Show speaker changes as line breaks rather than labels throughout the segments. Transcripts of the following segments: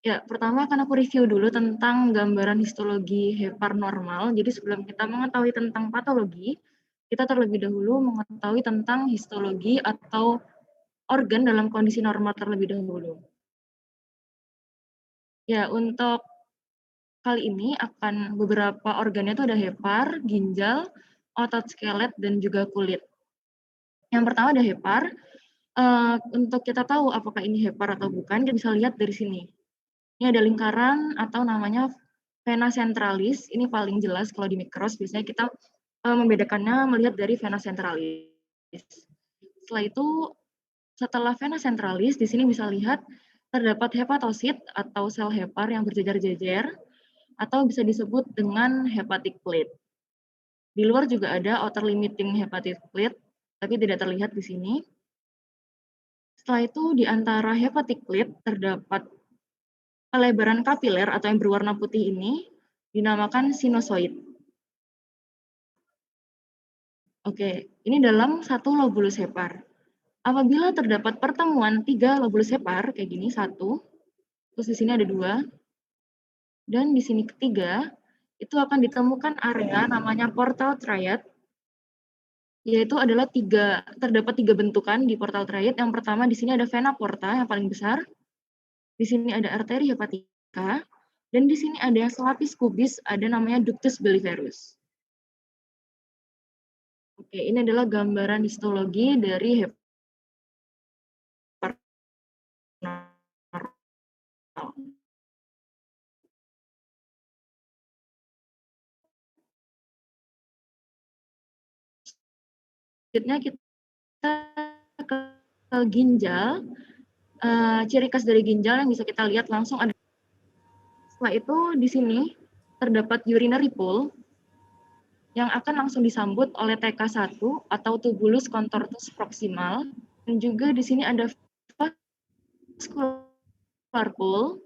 Ya, pertama akan aku review dulu tentang gambaran histologi hepar normal. Jadi sebelum kita mengetahui tentang patologi, kita terlebih dahulu mengetahui tentang histologi atau organ dalam kondisi normal terlebih dahulu. Ya, untuk kali ini akan beberapa organnya itu ada hepar, ginjal, otot skelet, dan juga kulit. Yang pertama ada hepar. Untuk kita tahu apakah ini hepar atau bukan, kita bisa lihat dari sini. Ini ada lingkaran atau namanya vena centralis. Ini paling jelas kalau di mikros. Biasanya kita membedakannya melihat dari vena centralis. Setelah itu, setelah vena centralis, di sini bisa lihat terdapat hepatosit atau sel hepar yang berjejer-jejer, atau bisa disebut dengan hepatic plate. Di luar juga ada outer limiting hepatic plate, tapi tidak terlihat di sini. Setelah itu, di antara hepatic plate terdapat pelebaran kapiler atau yang berwarna putih ini dinamakan sinusoid. Oke, ini dalam satu lobulus hepar. Apabila terdapat pertemuan 3 lobulus hepar, kayak gini, 1, terus di sini ada 2, dan di sini ketiga, itu akan ditemukan area namanya portal triad, yaitu adalah terdapat 3 bentukan di portal triad. Yang pertama di sini ada vena porta yang paling besar, di sini ada arteri hepatica, dan di sini ada yang selapis kubis, ada namanya ductus biliferus. Oke, ini adalah gambaran histologi dari hepar normal. Selanjutnya kita ke ginjal. Ciri khas dari ginjal yang bisa kita lihat langsung ada. Setelah itu di sini terdapat urinary pool yang akan langsung disambut oleh TK1 atau tubulus contortus proximal, dan juga di sini ada vascular pool.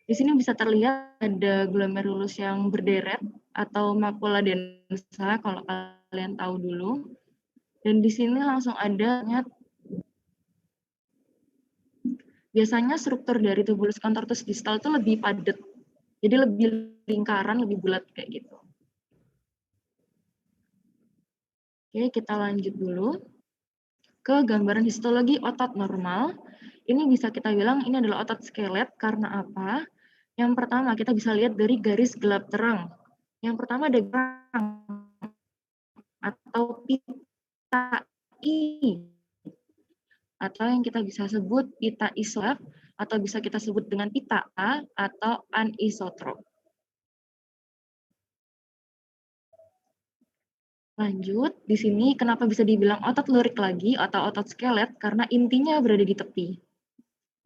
Di sini bisa terlihat ada glomerulus yang berderet atau macula densa kalau kalian tahu dulu. Dan di sini langsung ada, biasanya struktur dari tubulus contortus distal itu lebih padat. Jadi lebih lingkaran, lebih bulat kayak gitu. Oke, kita lanjut dulu ke gambaran histologi otot normal. Ini bisa kita bilang ini adalah otot skelet karena apa? Yang pertama kita bisa lihat dari garis gelap terang. Yang pertama ada gerang atau pita I, atau yang kita bisa sebut pita isolat, atau bisa kita sebut dengan pita A atau anisotrop. Lanjut, di sini kenapa bisa dibilang otot lurik lagi atau otot skelet? Karena intinya berada di tepi.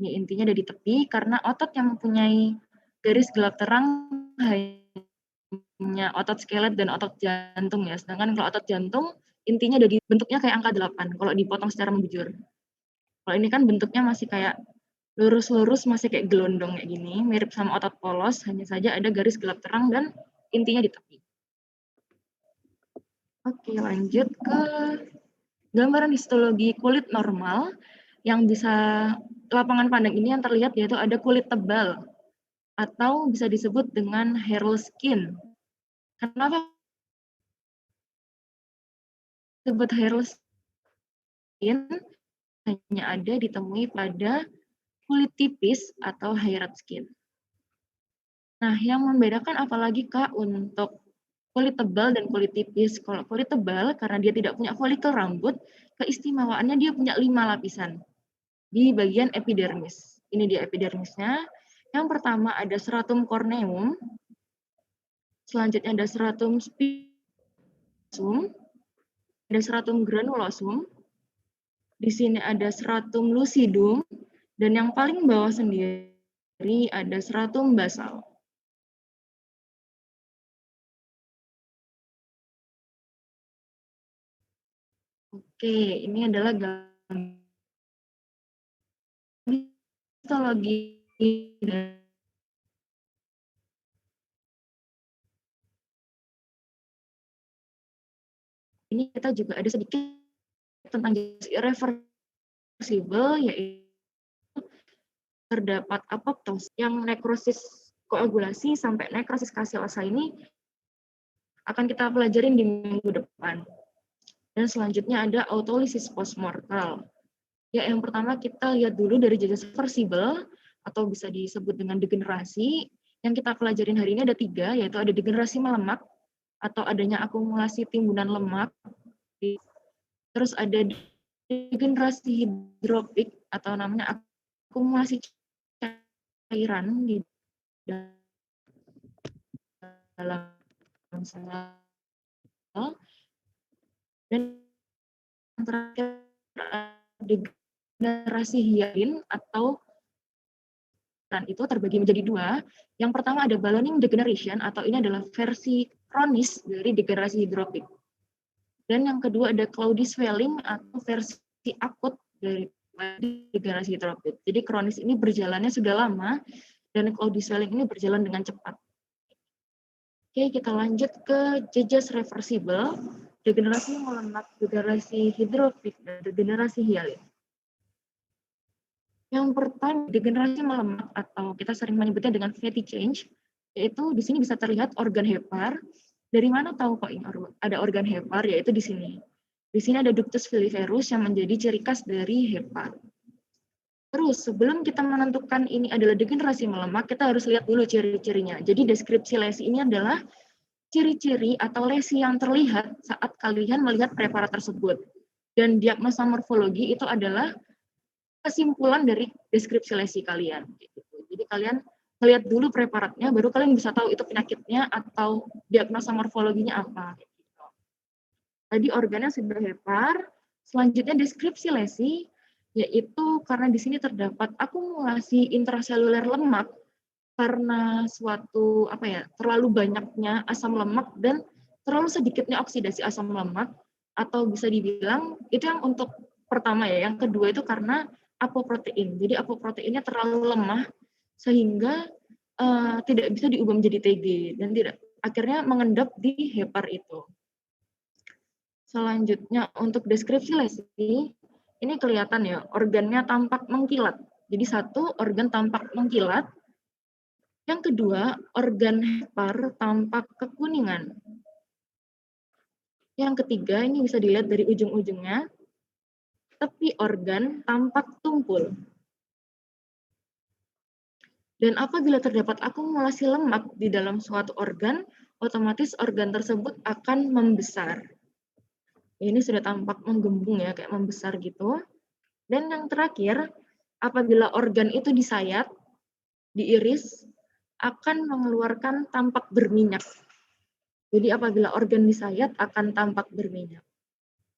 Ini intinya ada di tepi karena otot yang mempunyai garis gelap terang hanya otot skelet dan otot jantung ya. Sedangkan kalau otot jantung intinya ada di bentuknya kayak angka 8 kalau dipotong secara membujur. Kalau ini kan bentuknya masih kayak lurus-lurus, masih kayak gelondong kayak gini, mirip sama otot polos, hanya saja ada garis gelap terang dan intinya di tepi. Oke, lanjut ke gambaran histologi kulit normal yang bisa lapangan pandang ini yang terlihat yaitu ada kulit tebal atau bisa disebut dengan hairless skin. Kenapa disebut hairless skin? Hanya ada ditemui pada kulit tipis atau hairat skin. Nah, yang membedakan apalagi Kak untuk kulit tebal dan kulit tipis? Kalau kulit tebal karena dia tidak punya folikel rambut, keistimewaannya dia punya 5 lapisan di bagian epidermis. Ini dia epidermisnya. Yang pertama ada stratum corneum, selanjutnya ada stratum spisum, ada stratum granulosum, di sini ada stratum lucidum, dan yang paling bawah sendiri ada stratum basal. Oke, ini adalah histologi ini kita juga ada sedikit tentang irreversible, yaitu terdapat apoptosis yang nekrosis koagulasi sampai nekrosis kaseosa ini akan kita pelajarin di minggu depan. Dan selanjutnya ada autolisis postmortal. Ya, yang pertama kita lihat dulu dari jenis reversible atau bisa disebut dengan degenerasi. Yang kita pelajarin hari ini ada 3, yaitu ada degenerasi melemak atau adanya akumulasi timbunan lemak. Terus ada degenerasi hidropik atau namanya akumulasi cairan di dalam sel. Dan yang terakhir degenerasi hyaline atau itu terbagi menjadi 2. Yang pertama ada ballooning degeneration atau ini adalah versi kronis dari degenerasi hidropik. Dan yang kedua ada cloudy swelling atau versi akut dari degenerasi hidropik. Jadi kronis ini berjalannya sudah lama dan cloudy swelling ini berjalan dengan cepat. Oke, kita lanjut ke jejas reversible, degenerasi melemak, degenerasi hidropik, dan degenerasi hyaline. Yang pertama, degenerasi melemak atau kita sering menyebutnya dengan fatty change, yaitu di sini bisa terlihat organ hepar. Dari mana tahu kok ada organ hepar? Yaitu di sini. Di sini ada ductus filiferus yang menjadi ciri khas dari hepar. Terus, sebelum kita menentukan ini adalah degenerasi melemak, kita harus lihat dulu ciri-cirinya. Jadi deskripsi lesi ini adalah ciri-ciri atau lesi yang terlihat saat kalian melihat preparat tersebut. Dan diagnosa morfologi itu adalah kesimpulan dari deskripsi lesi kalian. Jadi kalian melihat dulu preparatnya, baru kalian bisa tahu itu penyakitnya atau diagnosa morfologinya apa. Tadi organnya sudah hepar. Selanjutnya deskripsi lesi, yaitu karena di sini terdapat akumulasi intraseluler lemak karena suatu terlalu banyaknya asam lemak dan terlalu sedikitnya oksidasi asam lemak, atau bisa dibilang itu yang untuk pertama ya. Yang kedua itu karena apoprotein. Jadi apoproteinnya terlalu lemah sehingga tidak bisa diubah menjadi TG dan akhirnya mengendap di hepar itu. Selanjutnya untuk deskripsi lesi, ini kelihatan ya organnya tampak mengkilat. Jadi satu, organ tampak mengkilat. Yang kedua, organ hepar tampak kekuningan. Yang ketiga, ini bisa dilihat dari ujung-ujungnya, tepi organ tampak tumpul. Dan apabila terdapat akumulasi lemak di dalam suatu organ, otomatis organ tersebut akan membesar. Ini sudah tampak menggembung ya, kayak membesar gitu. Dan yang terakhir, apabila organ itu disayat, diiris, akan mengeluarkan tampak berminyak. Jadi apabila organ disayat akan tampak berminyak.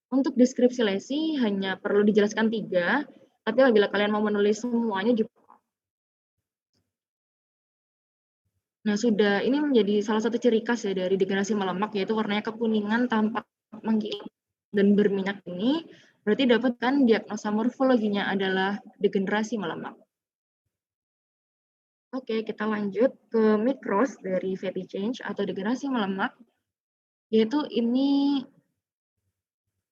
Untuk deskripsi lesi hanya perlu dijelaskan 3, tapi apabila kalian mau menulis semuanya juga. Nah, sudah ini menjadi salah satu ciri khas ya dari degenerasi melemak, yaitu warnanya kekuningan, tampak mengkilat dan berminyak ini. Berarti dapatkan diagnosa morfologinya adalah degenerasi melemak. Oke, kita lanjut ke mikros dari fatty change atau degenerasi melemak, yaitu ini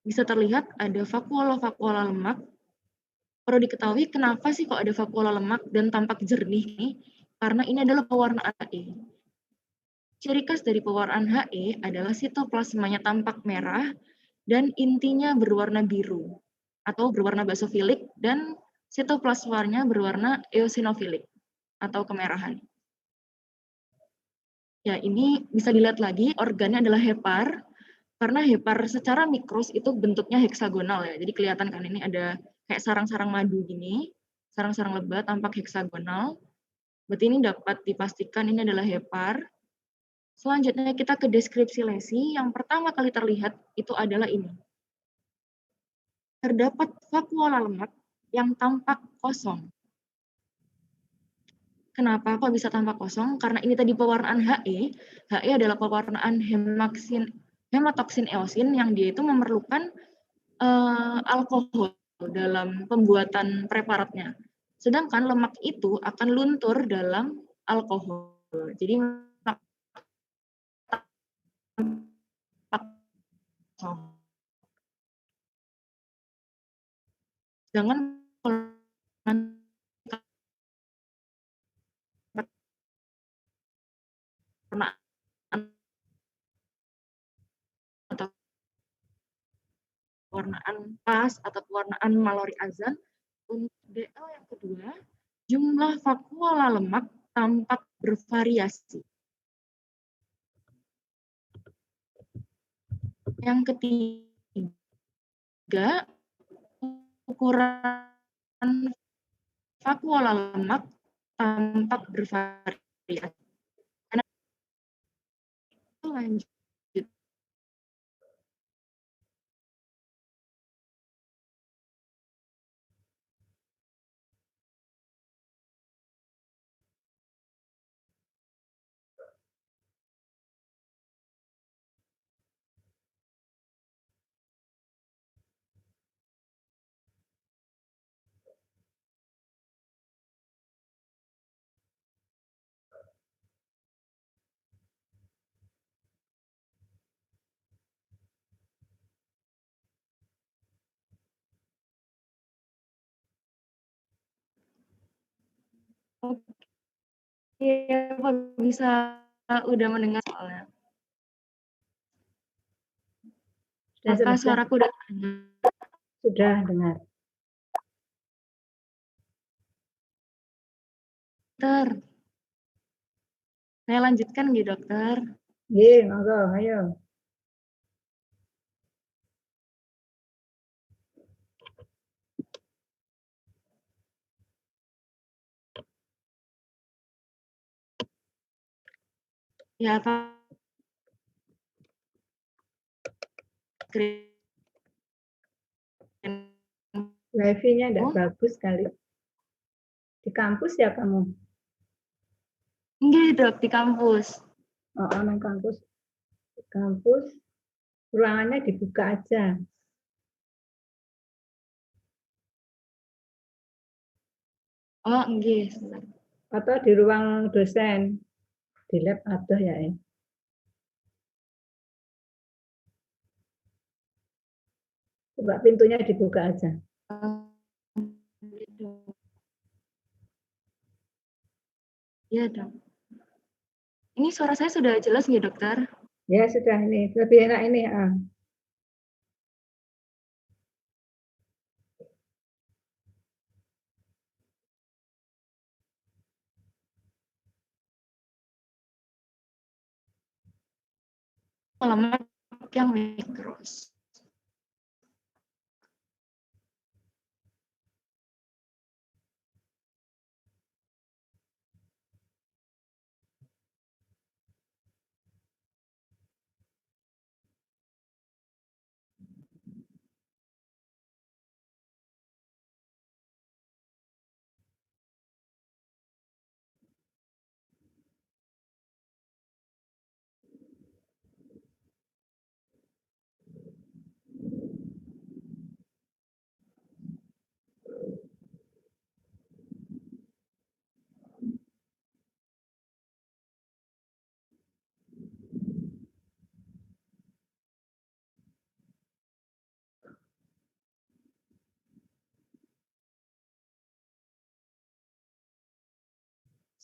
bisa terlihat ada vakuola-vakuola lemak. Perlu diketahui kenapa sih kok ada vakuola lemak dan tampak jernih nih? Karena ini adalah pewarnaan HE. Ciri khas dari pewarnaan HE adalah sitoplasmanya tampak merah dan intinya berwarna biru atau berwarna basofilik dan sitoplasmanya berwarna eosinofilik atau kemerahan. Ya, ini bisa dilihat lagi organnya adalah hepar. Karena hepar secara mikros itu bentuknya heksagonal ya. Jadi kelihatan kan ini ada kayak sarang-sarang madu gini, sarang-sarang lebah tampak heksagonal. Berarti ini dapat dipastikan ini adalah hepar. Selanjutnya kita ke deskripsi lesi. Yang pertama kali terlihat itu adalah ini. Terdapat vakuola lemak yang tampak kosong. Kenapa kok bisa tampak kosong? Karena ini tadi pewarnaan HE. HE adalah pewarnaan hematoksin eosin yang dia itu memerlukan alkohol dalam pembuatan preparatnya. Sedangkan lemak itu akan luntur dalam alkohol. Jadi jangan pewarnaan atau pewarnaan pas atau pewarnaan malori azan. Untuk DL yang kedua, jumlah vakuola lemak tampak bervariasi. Yang ketiga, ukuran vakuola lemak tampak bervariasi. Lanjut. Oke, Pak bisa udah mendengar soalnya. Apakah suaraku udah dengar?
Sudah dengar.
Dokter, saya lanjutkan nih dokter.
Nggih, monggo, ayo.
Ya, Pak.
Wifi-nya enggak bagus sekali. Di kampus ya kamu?
Enggak, Dok, di kampus.
Oh, nang kampus. Di kampus ruangannya dibuka aja.
Oh, enggak.
Atau di ruang dosen. Di lab ada ya. Coba pintunya dibuka aja.
Iya, Dok. Ini suara saya sudah jelas nggak, dokter?
Ya, sudah ini. Lebih enak ini.
Lemak yang mikros.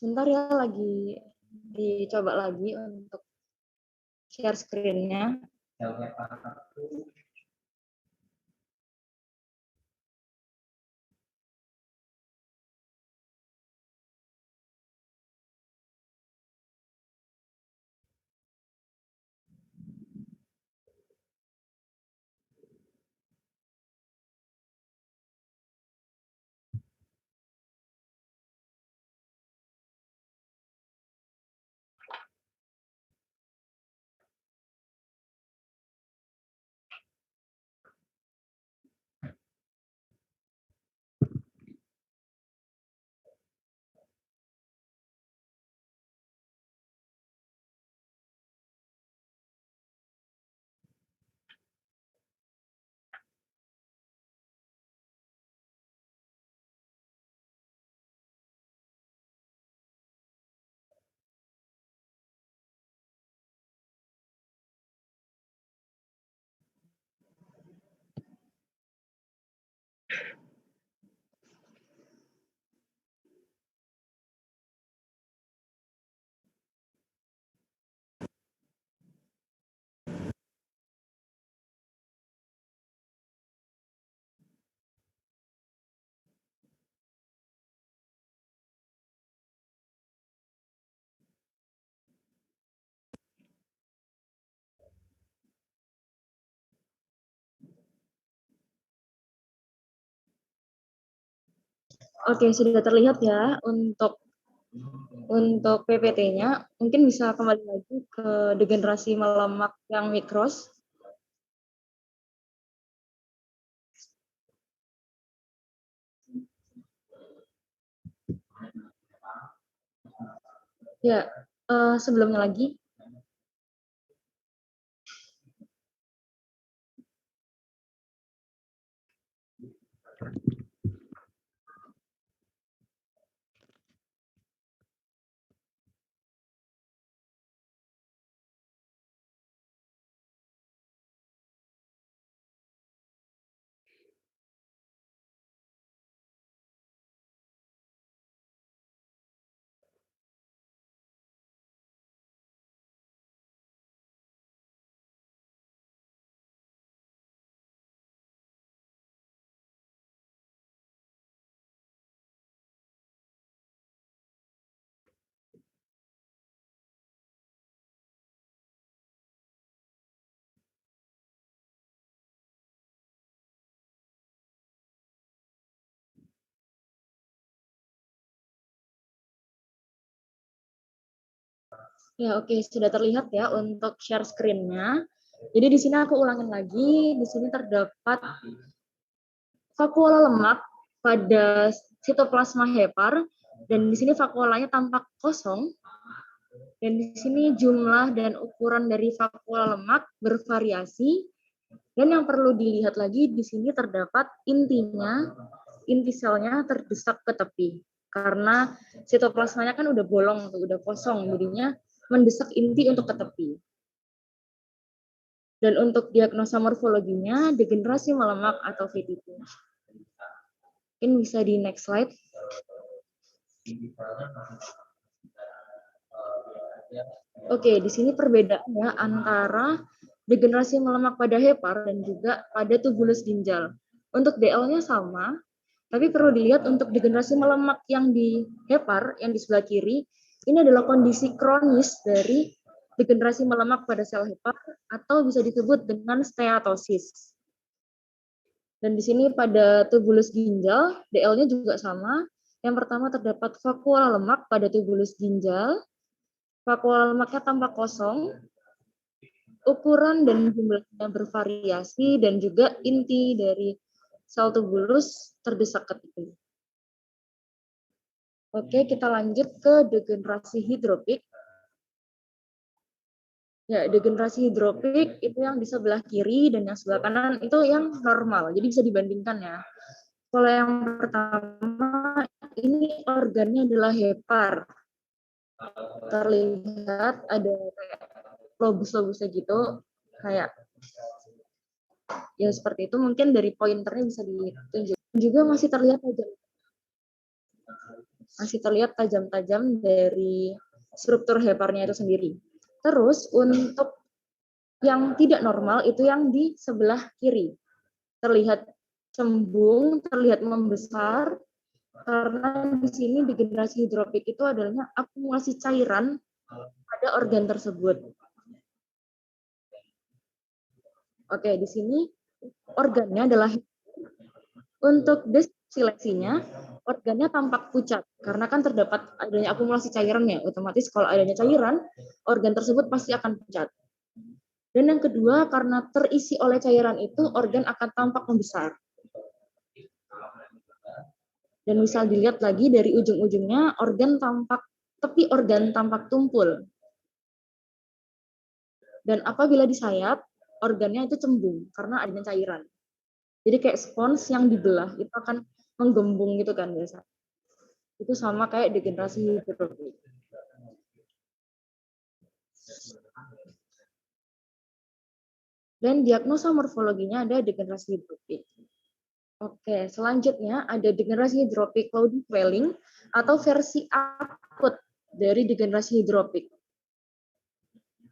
Sebentar ya, lagi dicoba lagi untuk share screen-nya. Oke, sudah terlihat ya untuk PPT-nya. Mungkin bisa kembali lagi ke degenerasi melemak yang mikros. Ya, sebelumnya lagi. Ya, oke, sudah terlihat ya untuk share screen-nya. Jadi di sini aku ulangin lagi, di sini terdapat vakuola lemak pada sitoplasma hepar, dan di sini vakuolanya tampak kosong, dan di sini jumlah dan ukuran dari vakuola lemak bervariasi, dan yang perlu dilihat lagi di sini terdapat inti selnya terdesak ke tepi, karena sitoplasmanya kan udah bolong, udah kosong, jadinya mendesak inti untuk ke tepi. Dan untuk diagnosa morfologinya, degenerasi melemak atau VTT. Mungkin bisa di next slide. Oke, di sini perbedaannya antara degenerasi melemak pada hepar dan juga pada tubulus ginjal. Untuk DL-nya sama, tapi perlu dilihat untuk degenerasi melemak yang di hepar, yang di sebelah kiri, ini adalah kondisi kronis dari degenerasi melemak pada sel hepar atau bisa disebut dengan steatosis. Dan di sini pada tubulus ginjal, DL-nya juga sama. Yang pertama terdapat vakuola lemak pada tubulus ginjal. Vakuola lemaknya tampak kosong, ukuran dan jumlahnya bervariasi, dan juga inti dari sel tubulus terdesak ke tepi. Oke, kita lanjut ke degenerasi hidropik. Ya, degenerasi hidropik itu yang di sebelah kiri dan yang sebelah kanan itu yang normal. Jadi bisa dibandingkan ya. Kalau yang pertama ini organnya adalah hepar. Terlihat ada kayak lobus-lobusnya gitu, kayak ya seperti itu. Mungkin dari pointernya bisa ditunjuk. Juga masih terlihat tajam-tajam dari struktur heparnya itu sendiri. Terus untuk yang tidak normal itu yang di sebelah kiri. Terlihat cembung, terlihat membesar, karena di sini degenerasi hidropik itu adalah akumulasi cairan pada organ tersebut. Oke, di sini organnya adalah untuk deskripsinya, organnya tampak pucat karena kan terdapat adanya akumulasi cairan ya. Otomatis kalau adanya cairan, organ tersebut pasti akan pucat. Dan yang kedua, karena terisi oleh cairan itu, organ akan tampak membesar. Dan misal dilihat lagi dari ujung-ujungnya, tepi organ tampak tumpul. Dan apabila disayat, organnya itu cembung karena adanya cairan. Jadi kayak spons yang dibelah, itu akan menggembung gitu kan biasa. Itu sama kayak degenerasi hidropik. Dan diagnosa morfologinya ada degenerasi hidropik. Oke, selanjutnya ada degenerasi hidropik cloudy swelling atau versi akut dari degenerasi hidropik.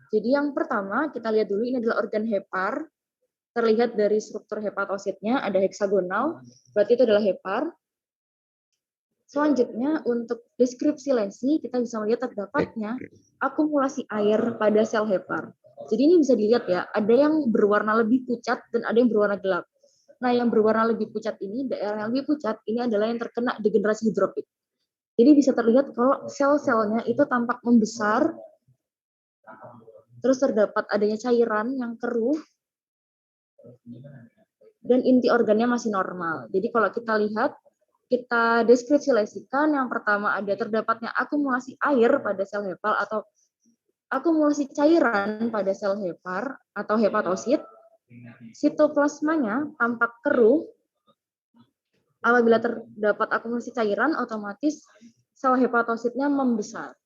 Jadi yang pertama kita lihat dulu, ini adalah organ hepar. Terlihat dari struktur hepatositnya ada heksagonal, berarti itu adalah hepar. Selanjutnya untuk deskripsi lesi kita bisa melihat terdapatnya akumulasi air pada sel hepar. Jadi ini bisa dilihat ya, ada yang berwarna lebih pucat dan ada yang berwarna gelap. Nah, yang berwarna lebih pucat ini, daerah yang lebih pucat, ini adalah yang terkena degenerasi hidropik. Jadi bisa terlihat kalau sel-selnya itu tampak membesar, terus terdapat adanya cairan yang keruh, dan inti organnya masih normal. Jadi kalau kita lihat, kita deskripsikan, yang pertama ada terdapatnya akumulasi air pada sel hepal atau akumulasi cairan pada sel hepar atau hepatosit. Sitoplasmanya tampak keruh. Apabila terdapat akumulasi cairan, otomatis sel hepatositnya membesar.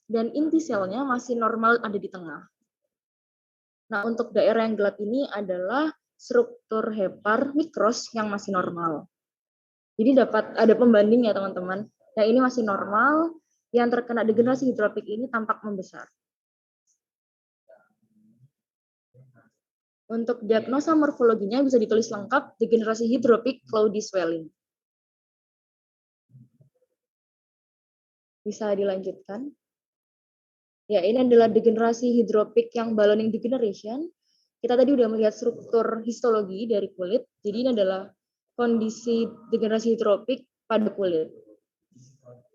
Dan inti selnya masih normal ada di tengah. Nah, untuk daerah yang gelap ini adalah struktur hepar mikros yang masih normal. Jadi dapat ada pembanding ya teman-teman. Yang ini masih normal, yang terkena degenerasi hidropik ini tampak membesar. Untuk diagnosa morfologinya bisa ditulis lengkap, degenerasi hidropik cloudy swelling. Bisa dilanjutkan. Ya, ini adalah degenerasi hidropik yang ballooning degeneration. Kita tadi udah melihat struktur histologi dari kulit. Jadi ini adalah kondisi degenerasi hidropik pada kulit.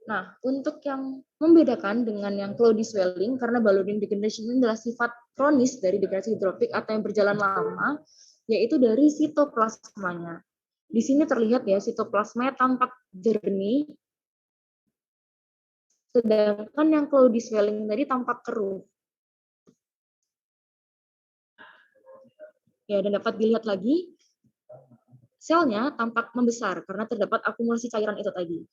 Nah, untuk yang membedakan dengan yang cloudy swelling, karena ballooning degeneration ini adalah sifat kronis dari degenerasi hidropik atau yang berjalan lama, yaitu dari sitoplasmanya. Di sini terlihat ya, sitoplasmanya tampak jernih, sedangkan yang cloudy swelling tadi tampak keruh. Ya, dan dapat dilihat lagi, selnya tampak membesar karena terdapat akumulasi cairan itu tadi.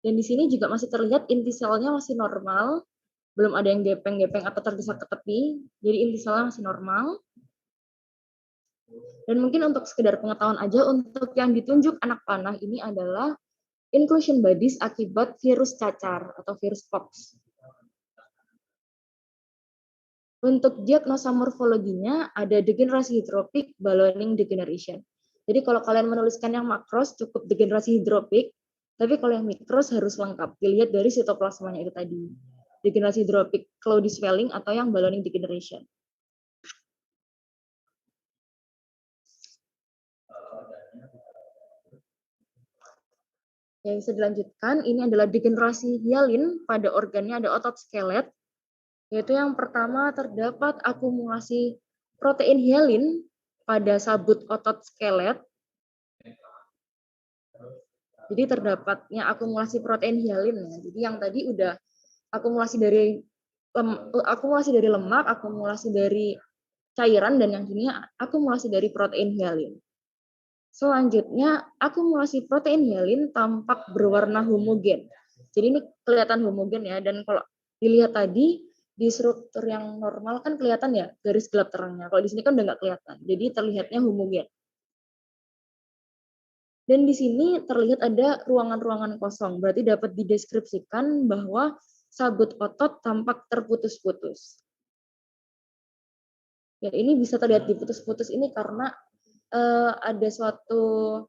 Dan di sini juga masih terlihat inti selnya masih normal, belum ada yang gepeng-gepeng atau terdesak ke tepi, jadi inti selnya masih normal. Dan mungkin untuk sekedar pengetahuan aja, untuk yang ditunjuk anak panah ini adalah inclusion bodies akibat virus cacar atau virus pox. Untuk diagnosa morfologinya ada degenerasi hidropik, ballooning degeneration. Jadi kalau kalian menuliskan yang makros cukup degenerasi hidropik, tapi kalau yang mikros harus lengkap. Dilihat dari sitoplasmanya itu tadi. Degenerasi hidropik, cloudy swelling, atau yang ballooning degeneration. Yang bisa dilanjutkan, ini adalah degenerasi hialin pada organnya ada otot skelet, yaitu yang pertama terdapat akumulasi protein hialin pada sabut otot skelet. Jadi terdapatnya akumulasi protein hialin ya. Jadi yang tadi udah akumulasi dari lemak, akumulasi dari cairan, dan yang ini akumulasi dari protein hialin. Selanjutnya, akumulasi protein hialin tampak berwarna homogen. Jadi ini kelihatan homogen ya, dan kalau dilihat tadi di struktur yang normal kan kelihatan ya garis gelap terangnya. Kalau di sini kan udah nggak kelihatan, jadi terlihatnya homogen. Dan di sini terlihat ada ruangan-ruangan kosong, berarti dapat dideskripsikan bahwa sabut otot tampak terputus-putus. Ya, ini bisa terlihat diputus-putus ini karena ada suatu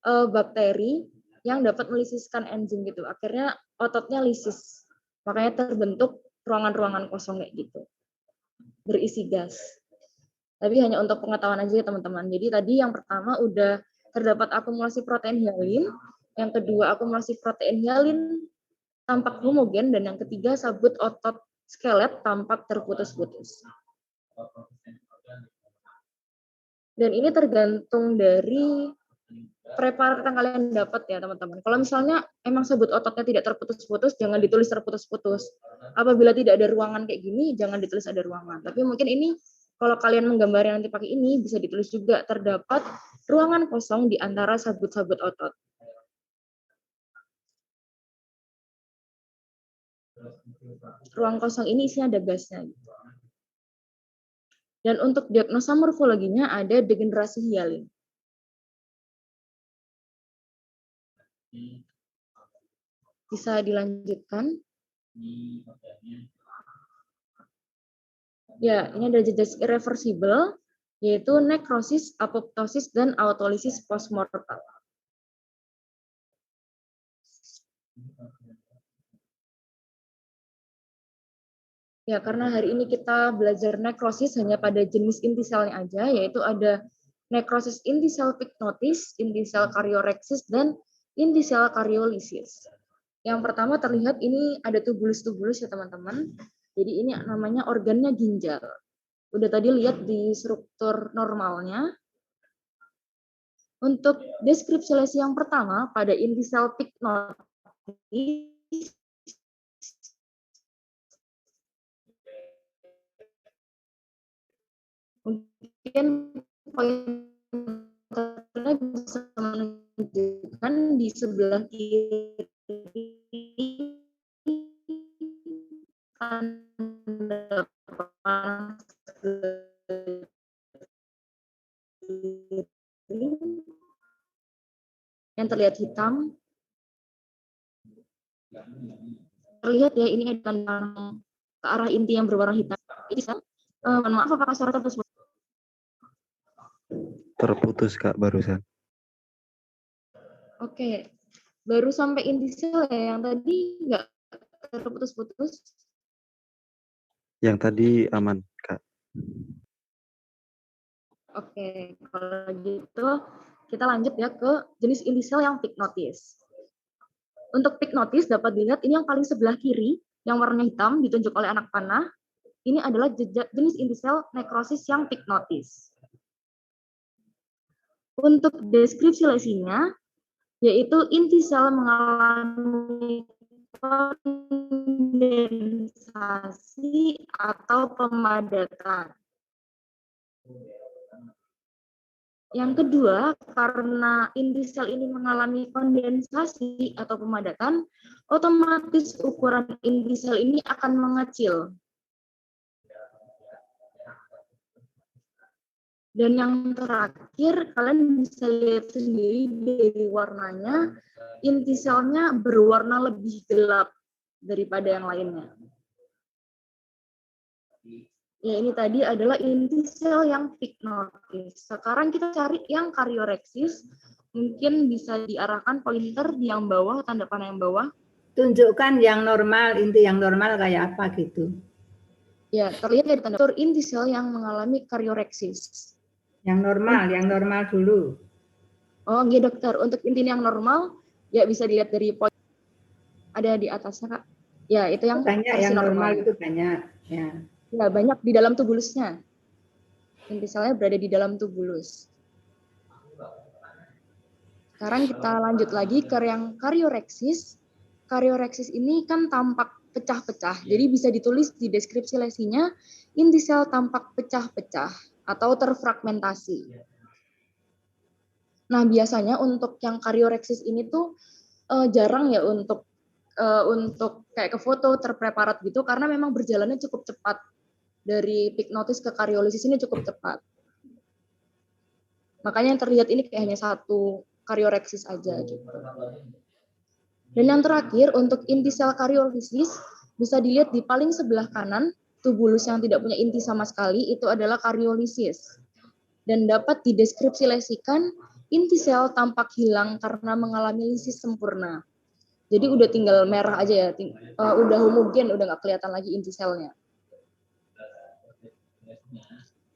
bakteri yang dapat melisiskan enzim gitu. Akhirnya ototnya lisis. Makanya terbentuk ruangan-ruangan kosong kayak gitu. Berisi gas. Tapi hanya untuk pengetahuan aja ya teman-teman. Jadi tadi yang pertama udah terdapat akumulasi protein hialin, yang kedua akumulasi protein hialin tampak homogen, dan yang ketiga sabut otot skelet tampak terputus-putus. Dan ini tergantung dari preparat yang kalian dapat ya teman-teman. Kalau misalnya emang sabut ototnya tidak terputus-putus, jangan ditulis terputus-putus. Apabila tidak ada ruangan kayak gini, jangan ditulis ada ruangan. Tapi mungkin ini kalau kalian menggambarnya nanti pakai ini, bisa ditulis juga terdapat ruangan kosong di antara sabut-sabut otot. Ruang kosong ini isinya ada gasnya. Dan untuk diagnosa morfologinya ada degenerasi hialin. Bisa dilanjutkan. Ya, ini ada jejak irreversibel, yaitu nekrosis, apoptosis, dan autolisis postmortem. Ya, karena hari ini kita belajar nekrosis hanya pada jenis inti selnya aja, yaitu ada nekrosis inti sel pyknotis, inti sel karyoreksis, dan inti sel karyolisis. Yang pertama terlihat ini ada tubulus-tubulus ya teman-teman. Jadi ini namanya organnya ginjal. Udah tadi lihat di struktur normalnya. Untuk deskripsi lesi yang pertama pada inti sel pyknotis, mungkin pointernya bisa menunjukkan di sebelah kiri tanda panas yang terlihat hitam. Terlihat ya, ini ada tanda ke arah inti yang berwarna hitam. Mohon maaf apakah suara terputus?
Terputus Kak barusan.
Oke, baru sampai inti sel ya, yang tadi nggak terputus-putus.
Yang tadi aman Kak.
Oke, kalau gitu kita lanjut ya ke jenis inti sel yang pyknotis. Untuk pyknotis dapat dilihat ini yang paling sebelah kiri, yang warna hitam ditunjuk oleh anak panah. Ini adalah jenis inti sel nekrosis yang pyknotis. Untuk deskripsi lesinya, yaitu inti sel mengalami kondensasi atau pemadatan. Yang kedua, karena inti sel ini mengalami kondensasi atau pemadatan, otomatis ukuran inti sel ini akan mengecil. Dan yang terakhir, kalian bisa lihat sendiri dari warnanya, inti selnya berwarna lebih gelap daripada yang lainnya. Ya, ini tadi adalah inti sel yang pyknotis. Sekarang kita cari yang karyoreksis. Mungkin bisa diarahkan pointer di yang bawah, tanda panah yang bawah.
Tunjukkan yang normal, inti yang normal kayak apa gitu.
Ya, terlihat dari tanda inti sel yang mengalami karyoreksis.
Yang normal dulu.
Oh, iya dokter. Untuk inti yang normal, ya bisa dilihat dari poin. Ada di atasnya, Kak. Ya, itu yang
banyak yang normal itu banyak. Ya.
Ya, banyak di dalam tubulusnya. Inti selnya berada di dalam tubulus. Sekarang kita lanjut lagi ke yang karyoreksis. Karyoreksis ini kan tampak pecah-pecah. Jadi bisa ditulis di deskripsi lesinya, inti sel tampak pecah-pecah atau terfragmentasi. Nah, biasanya untuk yang karyoreksis ini tuh jarang ya untuk kayak ke foto terpreparat gitu, karena memang berjalannya cukup cepat. Dari pyknotis ke karyolisis ini cukup cepat. Makanya yang terlihat ini kayak hanya satu karyoreksis aja gitu. Dan yang terakhir untuk inti sel karyolisis bisa dilihat di paling sebelah kanan, tubulus yang tidak punya inti sama sekali itu adalah karyolisis. Dan dapat dideskripsi lesikan inti sel tampak hilang karena mengalami lisis sempurna. Jadi udah tinggal merah aja ya, udah homogen, udah nggak kelihatan lagi inti selnya.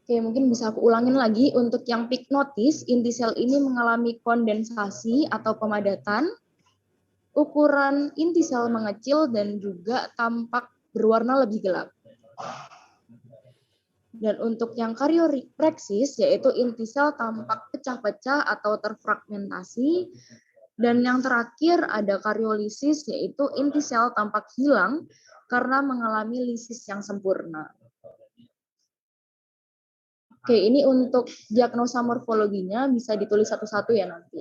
Oke, mungkin bisa aku ulangin lagi. Untuk yang pyknotis, inti sel ini mengalami kondensasi atau pemadatan. Ukuran inti sel mengecil dan juga tampak berwarna lebih gelap. Dan untuk yang karyoreksis, yaitu inti sel tampak pecah-pecah atau terfragmentasi. Dan yang terakhir ada karyolisis, yaitu inti sel tampak hilang karena mengalami lisis yang sempurna. Oke, ini untuk diagnosa morfologinya bisa ditulis satu-satu ya nanti.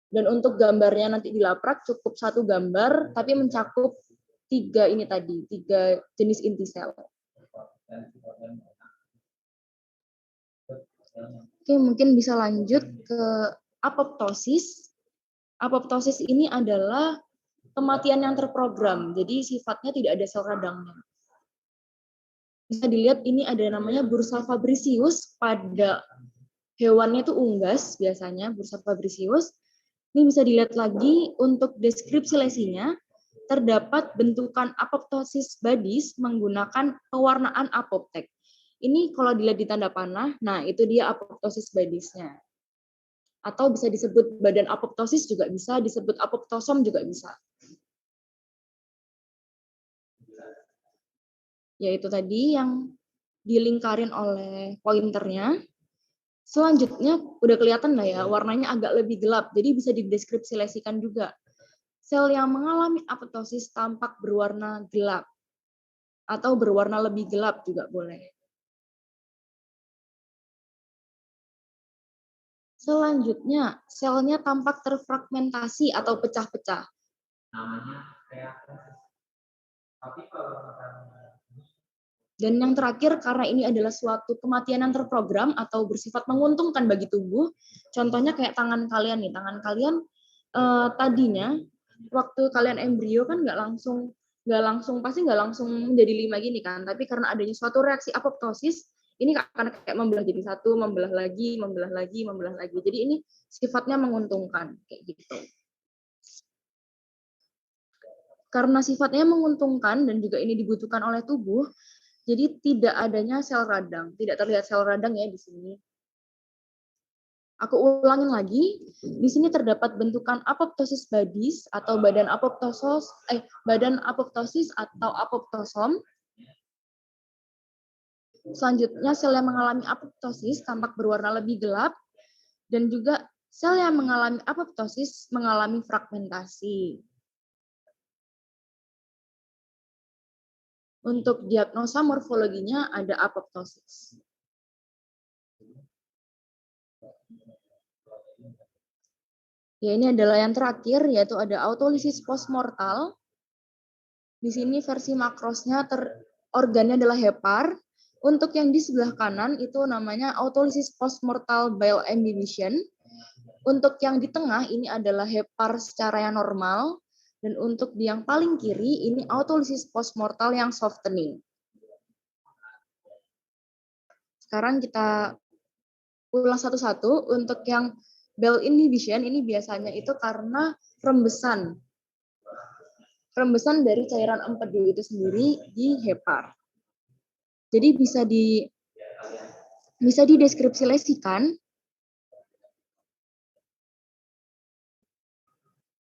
Dan untuk gambarnya nanti di laprak cukup satu gambar, tapi mencakup tiga jenis inti sel. Oke, mungkin bisa lanjut ke apoptosis. Apoptosis ini adalah kematian yang terprogram, jadi sifatnya tidak ada sel radangnya. Bisa dilihat ini ada namanya bursa fabricius, pada hewannya itu unggas biasanya bursa fabricius. Ini bisa dilihat lagi untuk deskripsi lesinya, terdapat bentukan apoptosis bodies menggunakan pewarnaan apoptek. Ini kalau dilihat di tanda panah, nah itu dia apoptosis bodies-nya. Atau bisa disebut badan apoptosis juga bisa, disebut apoptosom juga bisa. Yaitu tadi yang dilingkarin oleh pointernya. Selanjutnya udah kelihatan lah ya, warnanya agak lebih gelap, jadi bisa dideskripsikan juga. Sel yang mengalami apoptosis tampak berwarna gelap atau berwarna lebih gelap juga boleh. Selanjutnya, selnya tampak terfragmentasi atau pecah-pecah. Dan yang terakhir, karena ini adalah suatu kematian yang terprogram atau bersifat menguntungkan bagi tubuh, contohnya kayak tangan kalian nih, tangan kalian tadinya waktu kalian embrio kan nggak langsung pasti nggak langsung menjadi 5 gini kan, tapi karena adanya suatu reaksi apoptosis, ini akan kayak membelah jadi 1, membelah lagi, membelah lagi, membelah lagi. Jadi ini sifatnya menguntungkan kayak gitu. Karena sifatnya menguntungkan dan juga ini dibutuhkan oleh tubuh, jadi tidak adanya sel radang, tidak terlihat sel radang ya di sini. Aku ulangin lagi, di sini terdapat bentukan apoptosis bodies atau badan apoptosis atau apoptosom. Selanjutnya sel yang mengalami apoptosis tampak berwarna lebih gelap dan juga sel yang mengalami apoptosis mengalami fragmentasi. Untuk diagnosa morfologinya ada apoptosis. Ya, ini adalah yang terakhir, yaitu ada autolisis postmortal. Di sini versi makrosnya organnya adalah hepar. Untuk yang di sebelah kanan itu namanya autolisis postmortal bile inhibition. Untuk yang di tengah ini adalah hepar secara yang normal. Dan untuk di yang paling kiri ini autolisis postmortal yang softening. Sekarang kita ulang satu-satu. Untuk yang bile inhibition ini biasanya itu karena rembesan dari cairan empedu itu sendiri di hepar. Jadi bisa dideskripsikan,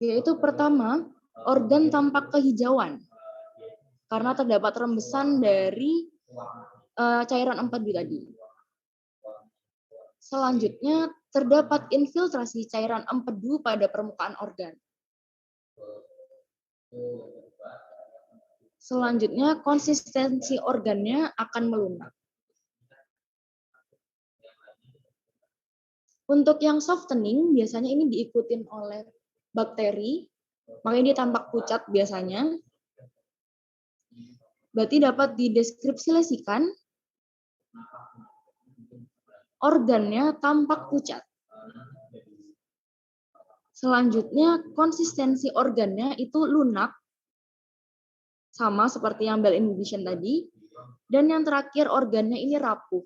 yaitu pertama, organ tampak kehijauan karena terdapat rembesan dari cairan empedu tadi. Selanjutnya, terdapat infiltrasi cairan empedu pada permukaan organ. Selanjutnya, konsistensi organnya akan melunak. Untuk yang softening, biasanya ini diikutin oleh bakteri, makanya dia tampak pucat biasanya. Berarti dapat dideskripsikan, organnya tampak pucat. Selanjutnya, konsistensi organnya itu lunak, sama seperti yang bile inhibition tadi. Dan yang terakhir, organnya ini rapuh.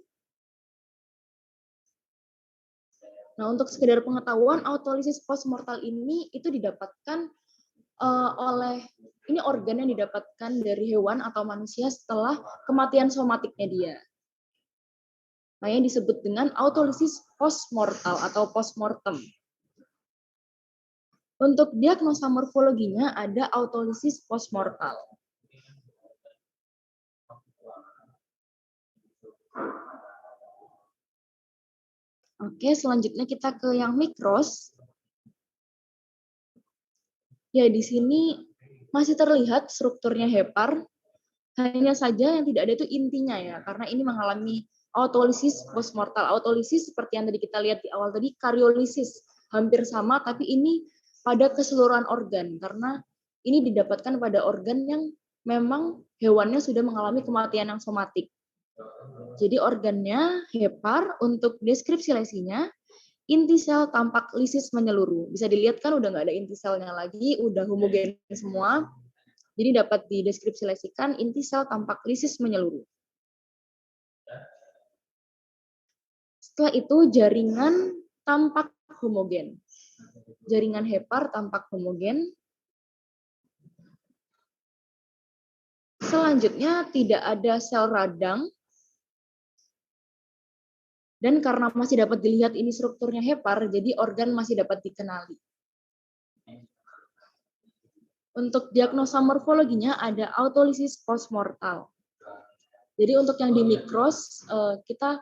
Nah, untuk sekedar pengetahuan, autolisis postmortal ini itu didapatkan ini organ yang didapatkan dari hewan atau manusia setelah kematian somatiknya dia. Makanya disebut dengan autolisis postmortal atau postmortem. Untuk diagnosa morfologinya ada autolisis postmortal. Oke, selanjutnya kita ke yang mikros. Ya, di sini masih terlihat strukturnya hepar. Hanya saja yang tidak ada itu intinya ya, karena ini mengalami autolisis postmortal. Autolisis seperti yang tadi kita lihat di awal tadi, kariolisis. Hampir sama, tapi ini pada keseluruhan organ. Karena ini didapatkan pada organ yang memang hewannya sudah mengalami kematian yang somatik. Jadi organnya hepar, untuk deskripsi lesinya, inti sel tampak lisis menyeluruh. Bisa dilihat kan udah nggak ada inti selnya lagi, udah homogen semua. Jadi dapat dideskripsikan inti sel tampak lisis menyeluruh. Setelah itu jaringan tampak homogen. Jaringan hepar tampak homogen. Selanjutnya tidak ada sel radang, dan karena masih dapat dilihat ini strukturnya hepar, jadi organ masih dapat dikenali. Untuk diagnosa morfologinya ada autolisis postmortal. Jadi untuk yang di mikros, kita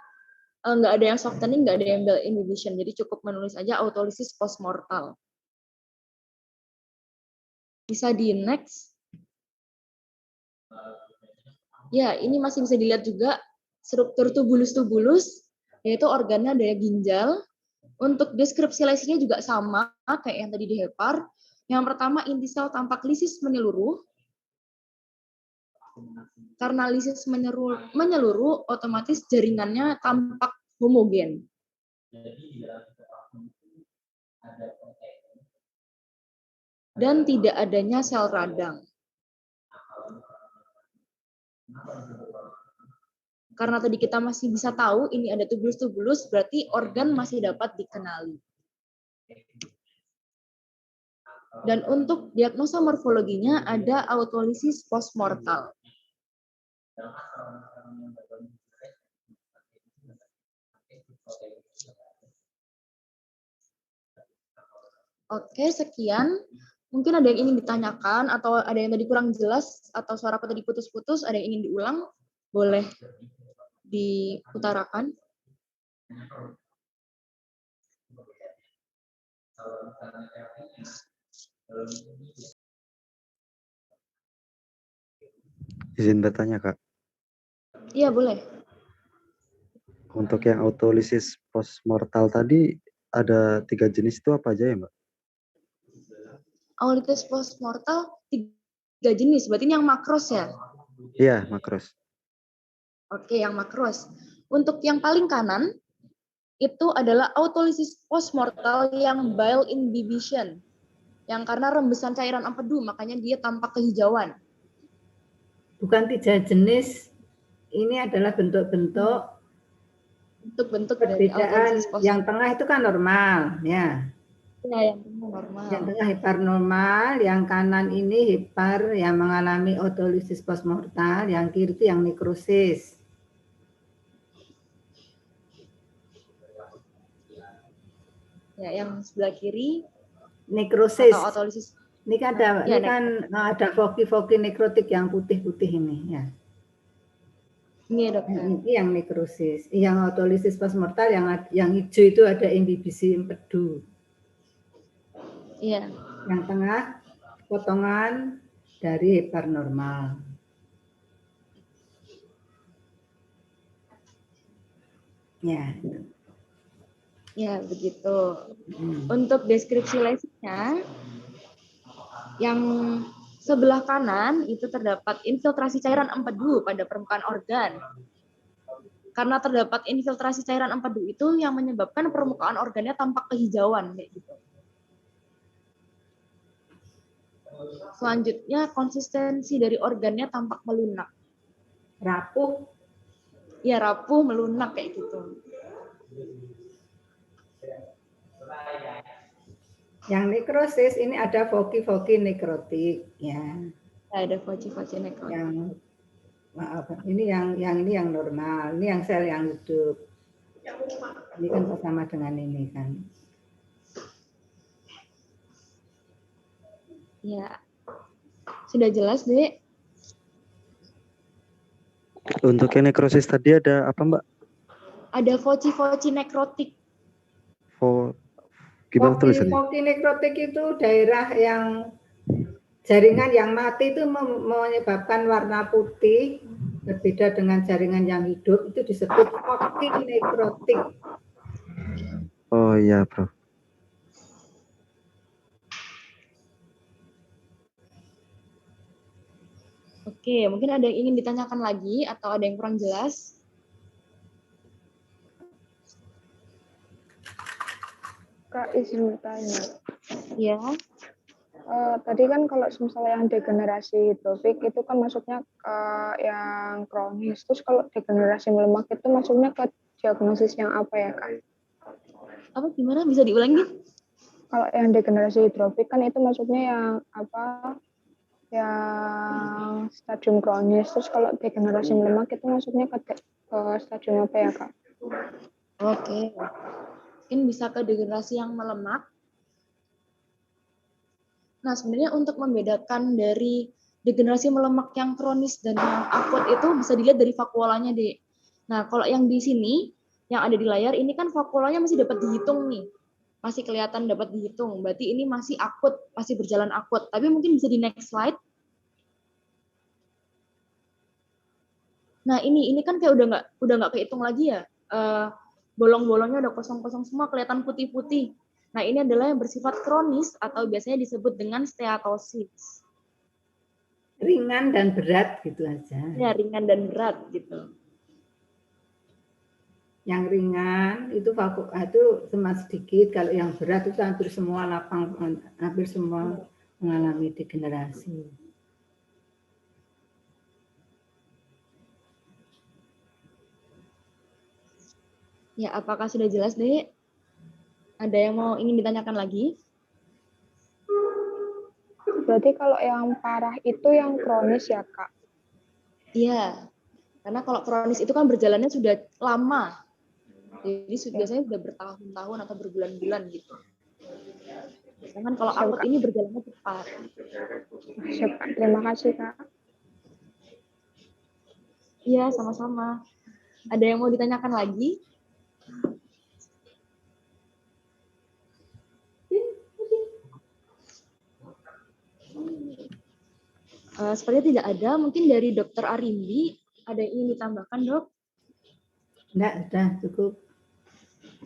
nggak ada yang softening, nggak ada yang bell inhibition, jadi cukup menulis aja autolisis postmortal. Bisa di next. Ya, ini masih bisa dilihat juga struktur tubulus-tubulus, yaitu organnya ada ginjal. Untuk deskripsi lesinya juga sama kayak yang tadi di hepar. Yang pertama, inti sel tampak lisis menyeluruh. Karena lisis menyeluruh, otomatis jaringannya tampak homogen. Dan tidak adanya sel radang. Karena tadi kita masih bisa tahu ini ada tubulus-tubulus, berarti organ masih dapat dikenali. Dan untuk diagnosa morfologinya ada autolisis postmortal. Oke, sekian. Mungkin ada yang ingin ditanyakan, atau ada yang tadi kurang jelas, atau suara aku tadi putus-putus, ada yang ingin diulang, boleh diutarakan.
Izin bertanya, Kak.
Iya, boleh.
Untuk yang autolisis postmortal tadi ada 3 jenis itu apa aja ya, Mbak?
Autolisis postmortal 3 jenis, berarti ini yang makros ya?
Iya, makros.
Oke, yang makros. Untuk yang paling kanan, itu adalah autolisis postmortal yang bile inhibition. Yang karena rembesan cairan empedu, makanya dia tampak kehijauan.
Bukan 3 jenis, ini adalah bentuk-bentuk
dari autolisis
perbedaan. Yang tengah itu kan normal, ya.
Ya, yang tengah normal.
Yang tengah hepar normal, yang kanan ini hepar yang mengalami autolisis postmortal, yang kiri itu yang nekrosis.
Ya, yang sebelah kiri
nekrosis.
Atau autolisis.
Ini kan ada foki-foki nekrotik yang putih-putih ini ya.
Ini ya, dokter.
Ini yang nekrosis. Yang autolisis postmortal yang hijau itu ada inhibisi empedu.
Iya.
Yang tengah potongan dari hepar normal. Ya.
Ya, begitu. Untuk deskripsi lesinya, yang sebelah kanan itu terdapat infiltrasi cairan empedu pada permukaan organ. Karena terdapat infiltrasi cairan empedu itu yang menyebabkan permukaan organnya tampak kehijauan kayak gitu. Selanjutnya, konsistensi dari organnya tampak melunak.
Rapuh.
Ya, rapuh, melunak kayak gitu.
Yang nekrosis ini ada foki-foki nekrotik ya.
Ada foki-foki nekrotik.
Ini yang normal, ini yang sel yang hidup. Ini kan sama dengan ini kan.
Ya. Sudah jelas, Dek?
Untuk yang nekrosis tadi ada apa, Mbak?
Ada foci-foci nekrotik.
Gimana tulisannya?
Foci nekrotik itu daerah yang jaringan yang mati itu menyebabkan warna putih, berbeda dengan jaringan yang hidup, itu disebut foci nekrotik.
Oh iya, Prof.
Oke, mungkin ada yang ingin ditanyakan lagi atau ada yang kurang jelas?
Kak, izin bertanya.
Ya.
Tadi kan kalau misalnya yang degenerasi hidrofik itu kan masuknya ke yang kronis. Terus kalau degenerasi melemak itu masuknya ke diagnosis yang apa ya, Kak?
Apa gimana? Bisa diulangi?
Kalau yang degenerasi hidrofik kan itu masuknya yang apa? yang stadium kronis. Terus kalau degenerasi melemak itu masuknya ke stadium apa ya, Kak?
Oke. Mungkin bisa ke degenerasi yang melemak. Nah, sebenarnya untuk membedakan dari degenerasi melemak yang kronis dan yang akut itu bisa dilihat dari vakuolanya, Dek. Nah, kalau yang di sini, yang ada di layar, ini kan vakuolanya masih dapat dihitung nih. Masih kelihatan dapat dihitung. Berarti ini masih akut, masih berjalan akut. Tapi mungkin bisa di next slide. Nah, ini kan kayak udah nggak kehitung lagi ya. Bolong-bolongnya udah kosong-kosong semua, kelihatan putih-putih. Nah, ini adalah yang bersifat kronis atau biasanya disebut dengan steatosis.
Ringan dan berat gitu aja.
Ya, ringan dan berat gitu.
Yang ringan itu cuma sedikit, kalau yang berat itu hampir semua hampir semua mengalami degenerasi.
Ya, apakah sudah jelas, Dek? Ada yang ingin ditanyakan lagi?
Berarti kalau yang parah itu yang kronis ya, Kak?
Iya, karena kalau kronis itu kan berjalannya sudah lama. Jadi biasanya sudah bertahun-tahun atau berbulan-bulan gitu. Sedangkan kalau akut ini berjalannya cepat.
Siap, Kak. Terima kasih, Kak.
Iya, sama-sama. Ada yang mau ditanyakan lagi? Sepertinya tidak ada. Mungkin dari Dokter Arimbi ada yang ingin ditambahkan, Dok?
Enggak, sudah cukup.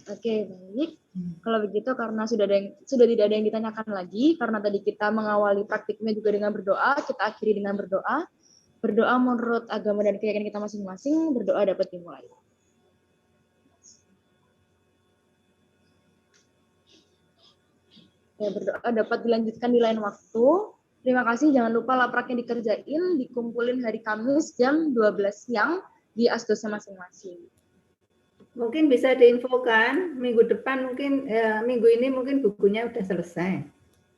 Oke, baik. Kalau begitu karena sudah tidak ada yang ditanyakan lagi, karena tadi kita mengawali praktiknya juga dengan berdoa, kita akhiri dengan berdoa. Berdoa menurut agama dan keyakinan kita masing-masing, berdoa dapat dimulai. Ya, berdoa dapat dilanjutkan di lain waktu. Terima kasih, jangan lupa lapraknya dikerjain, dikumpulin hari Kamis jam 12 siang di asdosnya masing-masing.
Mungkin bisa diinfokan minggu depan, mungkin minggu ini mungkin bukunya udah selesai.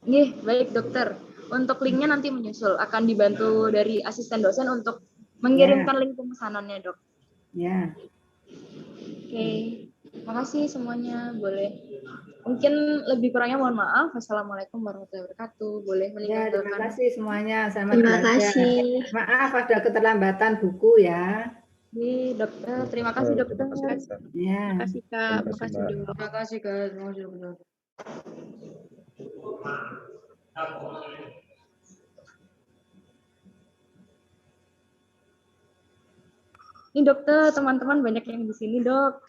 Nih, baik dokter. Untuk linknya nanti menyusul, akan dibantu dari asisten dosen untuk mengirimkan link pemesanannya, Dok.
Ya.
Oke, makasih semuanya. Boleh. Mungkin lebih kurangnya mohon maaf. Wassalamualaikum warahmatullahi wabarakatuh. Boleh meninggalkan.
Ya, terima kasih semuanya.
Terima kasih.
Maaf ada keterlambatan buku ya.
Nih, dokter. Terima kasih, dokter.
Ya.
Terima kasih, Kak. Terima kasih, Dok.
Terima kasih, Kak. Terima kasih, dokter. Ini dokter, teman-teman banyak yang di sini, Dok.